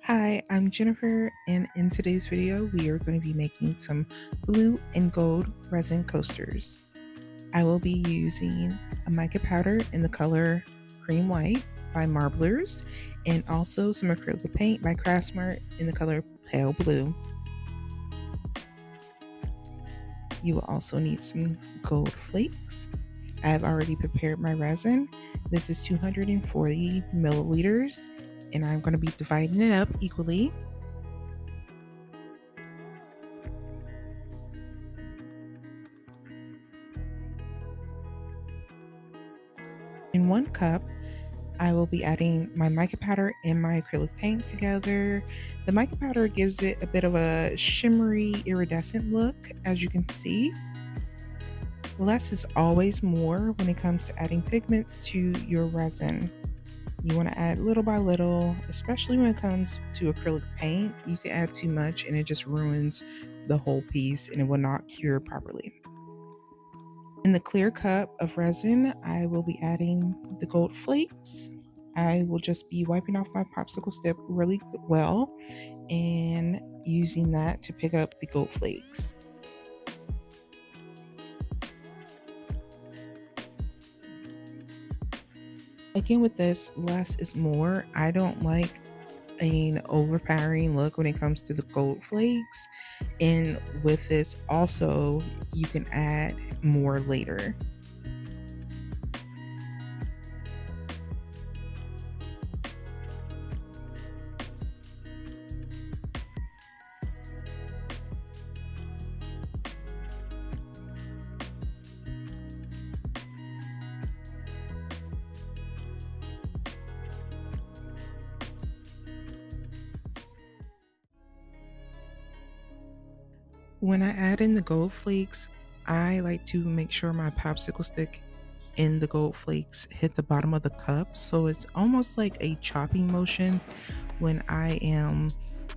Hi, I'm Jenifer, and in today's video, we are going to be making some blue and gold resin coasters. I will be using a mica powder in the color Cream White by Marblers, and also some acrylic paint by Craftsmart in the color Pale Blue. You will also need some gold flakes. I have already prepared my resin. This is 240 milliliters, and I'm going to be dividing it up equally. In 1 cup, I will be adding my mica powder and my acrylic paint together. The mica powder gives it a bit of a shimmery, iridescent look, as you can see. Less is always more when it comes to adding pigments to your resin. You want to add little by little, especially when it comes to acrylic paint. You can add too much and it just ruins the whole piece and it will not cure properly. In the clear cup of resin, I will be adding the gold flakes. I will just be wiping off my popsicle stick really well and using that to pick up the gold flakes. Again, with this, less is more. I don't like an overpowering look when it comes to the gold flakes, and with this also you can add more later. When I add in the gold flakes, I like to make sure my popsicle stick and the gold flakes hit the bottom of the cup, so it's almost like a chopping motion when I am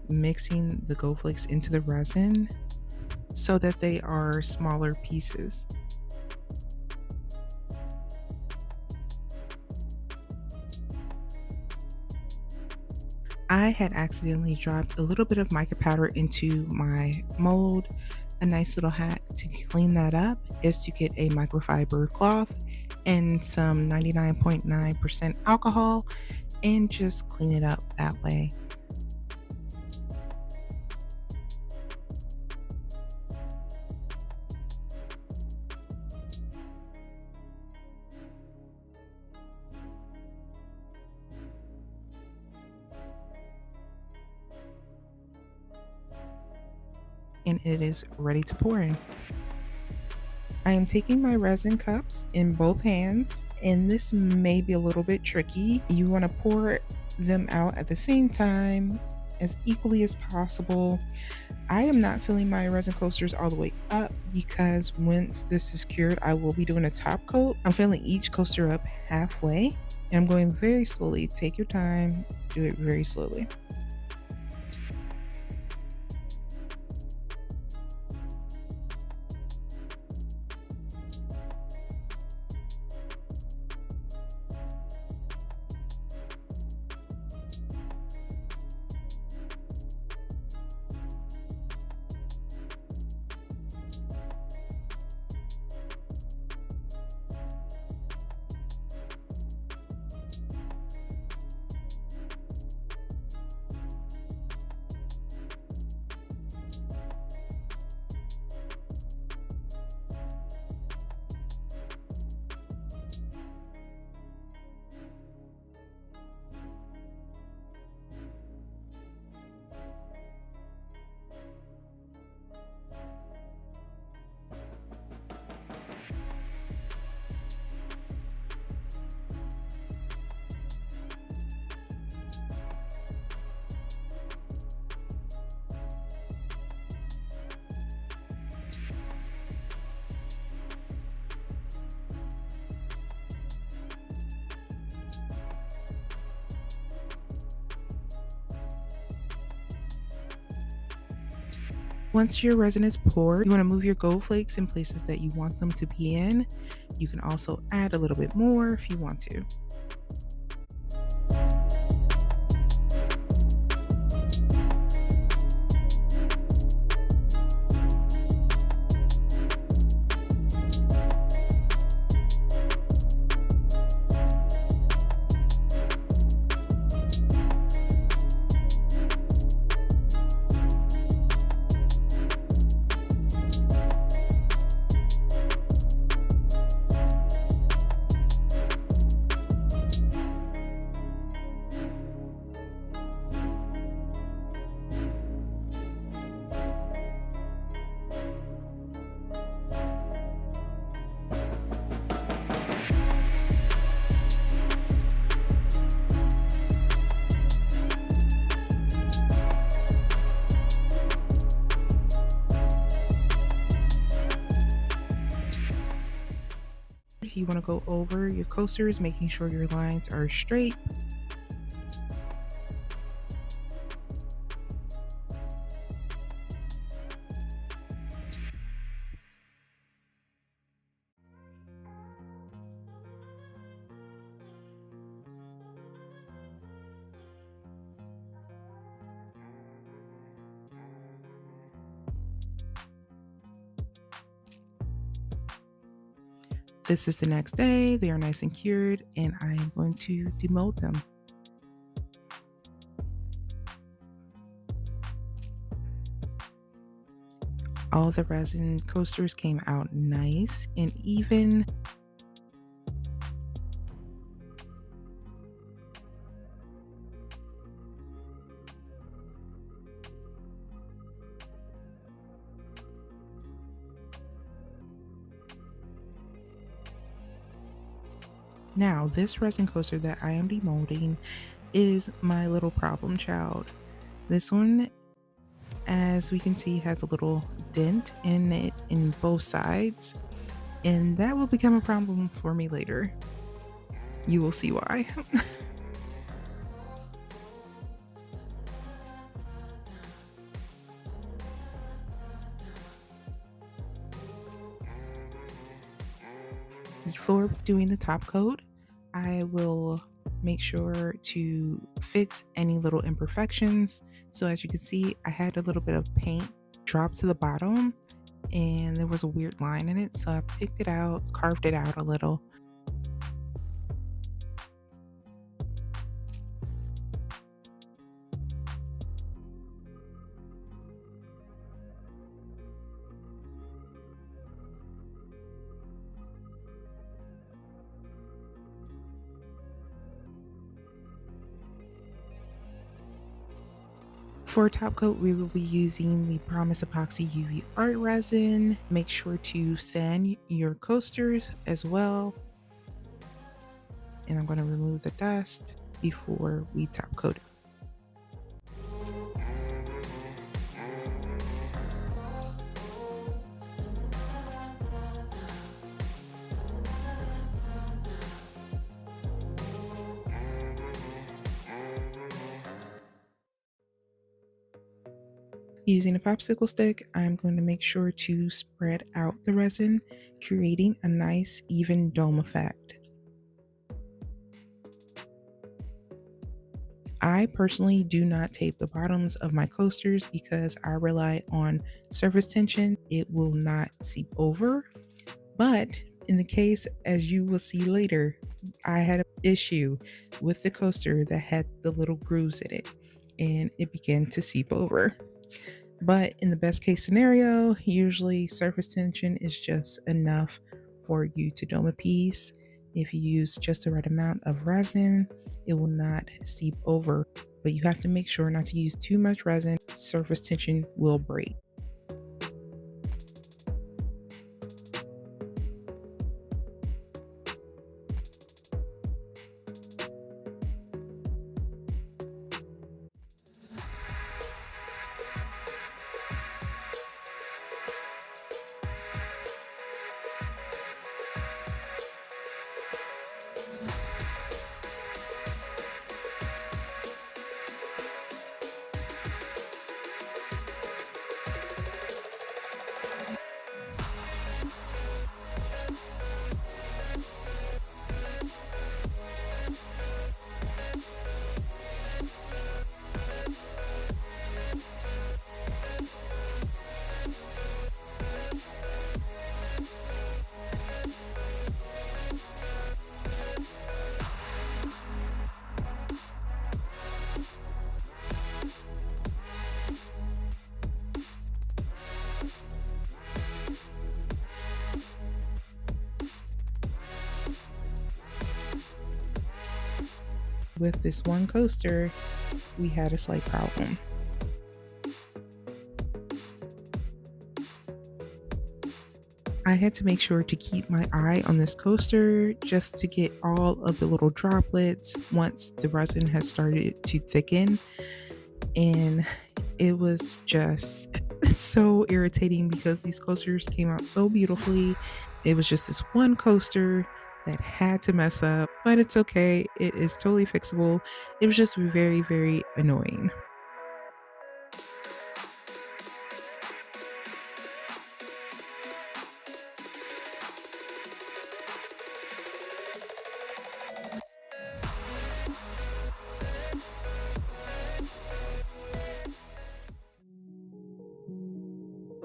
mixing the gold flakes into the resin so that they are smaller pieces. I had accidentally dropped a little bit of mica powder into my mold. A nice little hack to clean that up is to get a microfiber cloth and some 99.9% alcohol and just clean it up that way. And it is ready to pour in. I am taking my resin cups in both hands, and this may be a little bit tricky. You want to pour them out at the same time as equally as possible. I am not filling my resin coasters all the way up because once this is cured, I will be doing a top coat. I'm filling each coaster up halfway, and I'm going very slowly. Take your time, do it very slowly. Once your resin is poured, you want to move your gold flakes in places that you want them to be in. You can also add a little bit more if you want to. you want to go over your coasters, making sure your lines are straight. This is the next day. They are nice and cured, and I am going to demold them. All the resin coasters came out nice and even. Now, this resin coaster that I am demolding is my little problem child. This one, as we can see, has a little dent in it in both sides, and that will become a problem for me later. You will see why. Before doing the top coat, I will make sure to fix any little imperfections. So as you can see, I had a little bit of paint drop to the bottom and there was a weird line in it. So I picked it out, carved it out a little. For top coat, we will be using the Promise Epoxy UV Art Resin. Make sure to sand your coasters as well. And I'm going to remove the dust before we top coat it. Using a popsicle stick, I'm going to make sure to spread out the resin, creating a nice even dome effect. I personally do not tape the bottoms of my coasters because I rely on surface tension. It will not seep over. But in the case, as you will see later, I had an issue with the coaster that had the little grooves in it and it began to seep over. But in the best case scenario, usually surface tension is just enough for you to dome a piece. If you use just the right amount of resin, it will not seep over, but you have to make sure not to use too much resin. Surface tension will break. With this one coaster, we had a slight problem. I had to make sure to keep my eye on this coaster just to get all of the little droplets once the resin has started to thicken. And it was just so irritating because these coasters came out so beautifully. It was just this one coaster that had to mess up, but it's okay. It is totally fixable. It was just very, very annoying.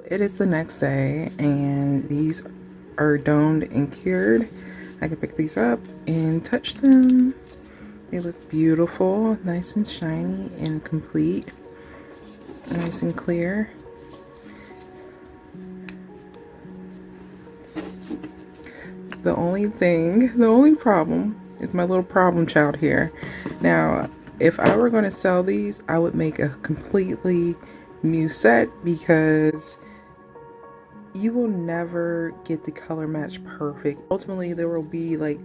It is the next day and these are domed and cured. I can pick these up and touch them. They look beautiful, nice and shiny and complete, nice and clear. The only problem is my little problem child here. Now, if I were going to sell these, I would make a completely new set because you will never get the color match perfect. Ultimately, there will be like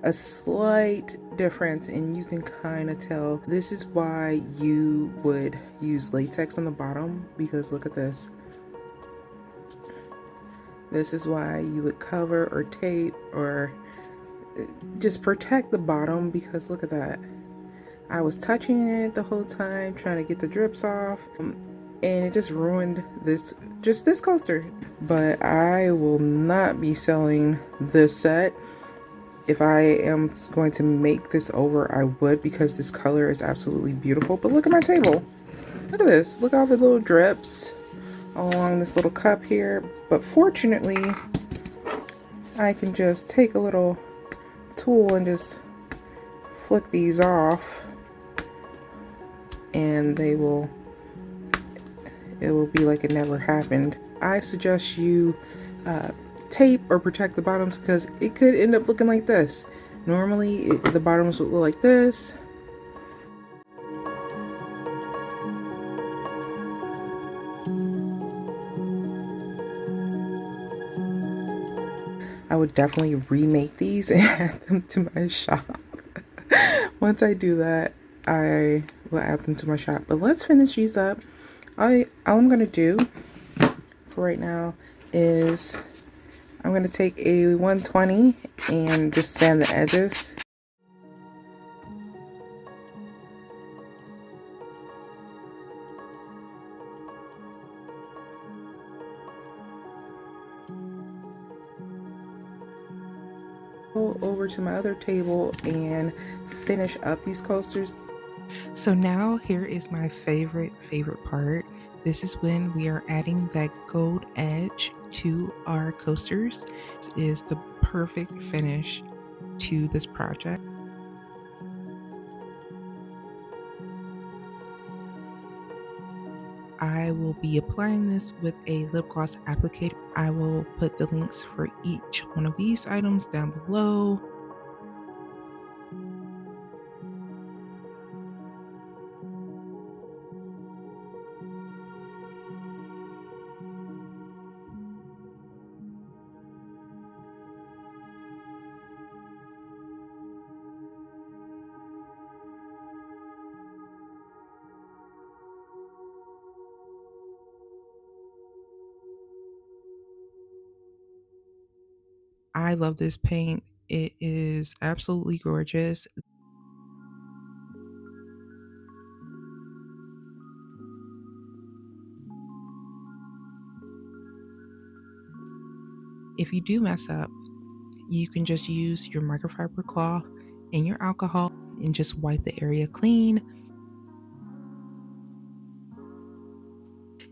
a slight difference and you can kind of tell. This is why you would use latex on the bottom, because look at this. This is why you would cover or tape or just protect the bottom, because look at that. I was touching it the whole time trying to get the drips off and it just ruined this coaster. But I will not be selling this set. If I am going to make this over, I would, because this color is absolutely beautiful. But look at my table. Look at this. Look at all the little drips along this little cup here. But fortunately, I can just take a little tool and just flick these off, and it will be like it never happened. I suggest you tape or protect the bottoms, because it could end up looking like this. Normally the bottoms would look like this. I would definitely remake these and add them to my shop. Once I do that, I will add them to my shop. But let's finish these up. All I'm gonna do for right now is I'm gonna take a 120 and just sand the edges. Go over to my other table and finish up these coasters. So now here is my favorite part. This is when we are adding that gold edge to our coasters. This is the perfect finish to this project. I will be applying this with a lip gloss applicator. I will put the links for each one of these items down below. I love this paint. It is absolutely gorgeous. If you do mess up, you can just use your microfiber cloth and your alcohol and just wipe the area clean.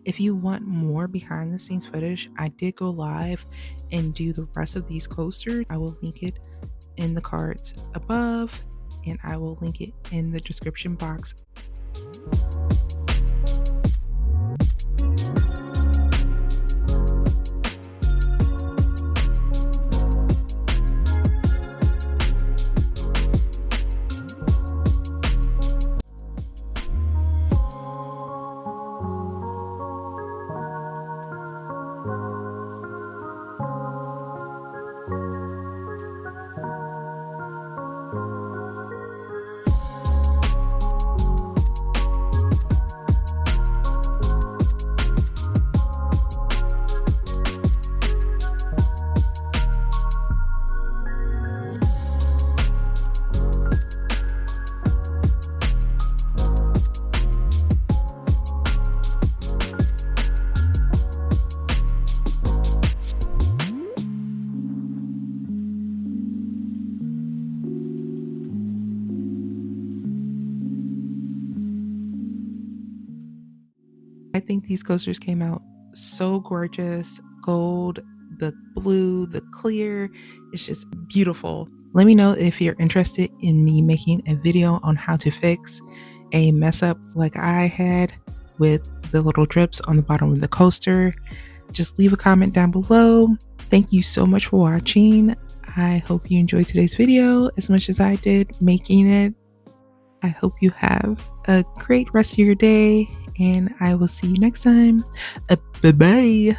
If you want more behind the scenes footage, I did go live and do the rest of these coasters. I will link it in the cards above and I will link it in the description box. I think these coasters came out so gorgeous. Gold, the blue, the clear. It's just beautiful. Let me know if you're interested in me making a video on how to fix a mess up like I had with the little drips on the bottom of the coaster. Just leave a comment down below. Thank you so much for watching. I hope you enjoyed today's video as much as I did making it. I hope you have a great rest of your day, and I will see you next time. Bye bye.